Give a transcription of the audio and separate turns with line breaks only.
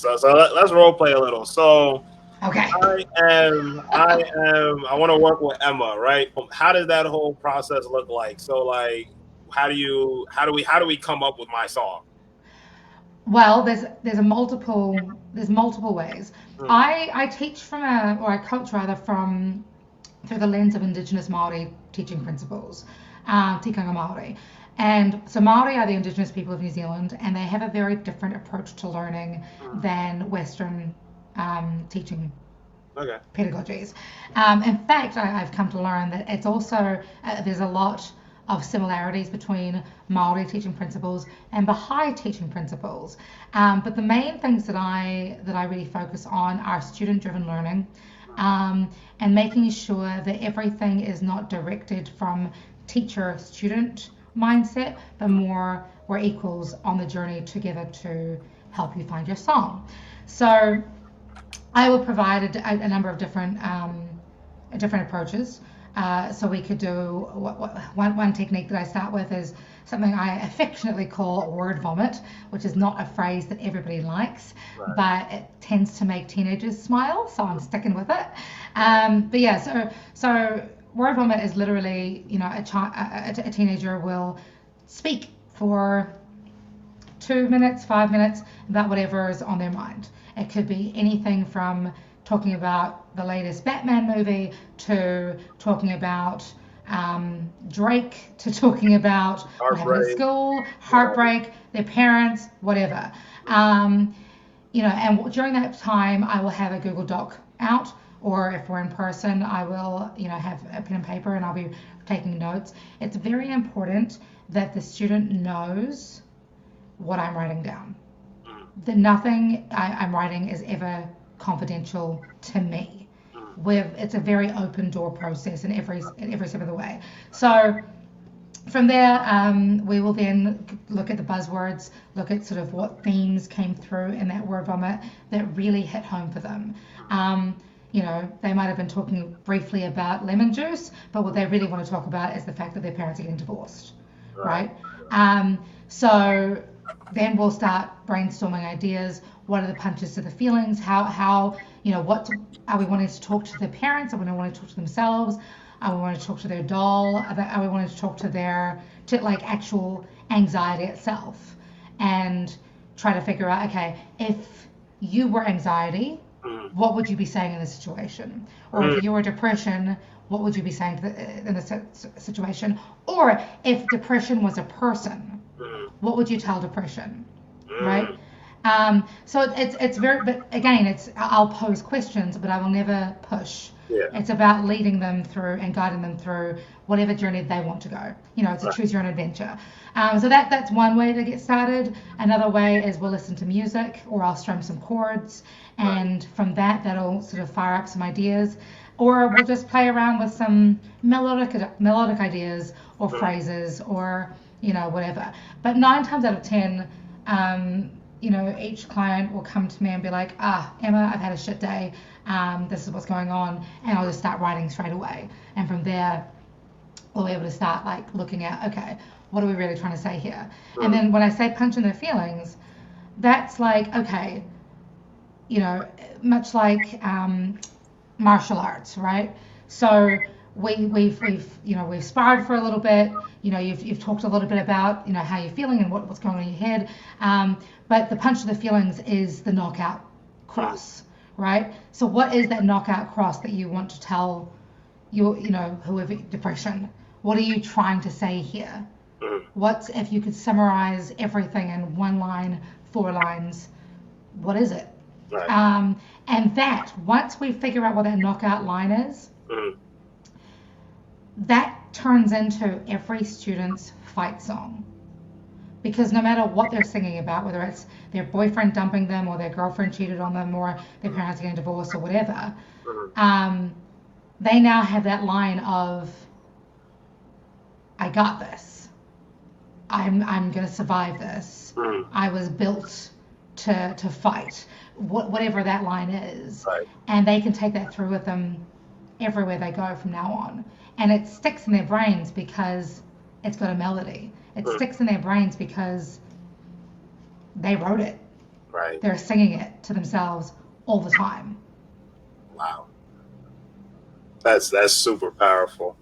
let's role play a little. So
Okay.
I want to work with Emma, right? How does that whole process look like? So like, how do we come up with my song?
Well, there's multiple ways.
Mm,
I teach from a or I coach rather from through the lens of Indigenous Māori teaching principles, tikanga Māori. And so Māori are the Indigenous people of New Zealand, and they have a very different approach to learning
mm,
than Western teaching
okay.
pedagogies. In fact, I've come to learn that it's also there's a lot of similarities between Maori teaching principles and Baha'i teaching principles. But the main things that I really focus on are student-driven learning, and making sure that everything is not directed from teacher-student mindset, but more we're equals on the journey together to help you find your song. So I will provide a number of different approaches. So we could do one technique that I start with is something I affectionately call word vomit, which is not a phrase that everybody likes,
Right.
but it tends to make teenagers smile, so I'm sticking with it. But yeah, so word vomit is literally, a teenager will speak for 2 minutes, 5 minutes, about whatever is on their mind. It could be anything from talking about the latest Batman movie to talking about Drake to talking about what happened at
Heartbreak.
school,
Right.
heartbreak, their parents, whatever. Um, and during that time, I will have a Google Doc out, or if we're in person, I will, have a pen and paper and I'll be taking notes. It's very important that the student knows what I'm writing down.
Mm,
That nothing I'm writing is ever confidential to me.
mm,
It's a very open door process in every step of the way. So from there, we will then look at the buzzwords, look at sort of what themes came through in that word vomit that really hit home for them. They might have been talking briefly about lemon juice, but what they really want to talk about is the fact that their parents are getting divorced,
right.
right? So then we'll start brainstorming ideas. What are the punches to the feelings? What are we wanting to talk to the parents? Are we wanting to talk to themselves? Are we wanting to talk to their doll? Are we wanting to talk to like actual anxiety itself? And try to figure out, okay, if you were anxiety,
Mm,
what would you be saying in this situation? Or
mm,
if you were depression, what would you be saying in this situation? Or if depression was a person,
mm,
what would you tell depression, right?
mm,
So it's very, but again, I'll pose questions, but I will never push.
yeah.
It's about leading them through and guiding them through whatever journey they want to go. It's a
Right.
choose your own adventure. So that's one way to get started. Another way is we'll listen to music, or I'll strum some chords,
Right.
and from that'll sort of fire up some ideas. Or we'll just play around with some melodic ideas or
Mm,
phrases or whatever. But 9 times out of 10, each client will come to me and be like, Emma, I've had a shit day. This is what's going on, and I'll just start writing straight away. And from there, we'll be able to start like looking at, okay, what are we really trying to say here? And
mm,
then when I say punch in their feelings, that's like, okay, much like martial arts, right? So we've sparred for a little bit. You've talked a little bit about how you're feeling and what's going on in your head. But the punch of the feelings is the knockout
mm,
cross, right? So what is that knockout cross that you want to tell whoever depression? What are you trying to say here?
mm,
What's if you could summarize everything in one line, 4 lines? What is it?
right.
And that once we figure out what that knockout line is,
Mm,
that turns into every student's fight song. Because no matter what they're singing about, whether it's their boyfriend dumping them or their girlfriend cheated on them or their parents getting divorced or whatever,
mm,
um, they now have that line of, I got this. I'm going to survive this.
mm,
I was built to fight, whatever that line is.
right.
And they can take that through with them everywhere they go from now on. And it sticks in their brains because it's got a melody. It
Mm,
sticks in their brains because they wrote it.
Right.
They're singing it to themselves all the time.
Wow. That's super powerful.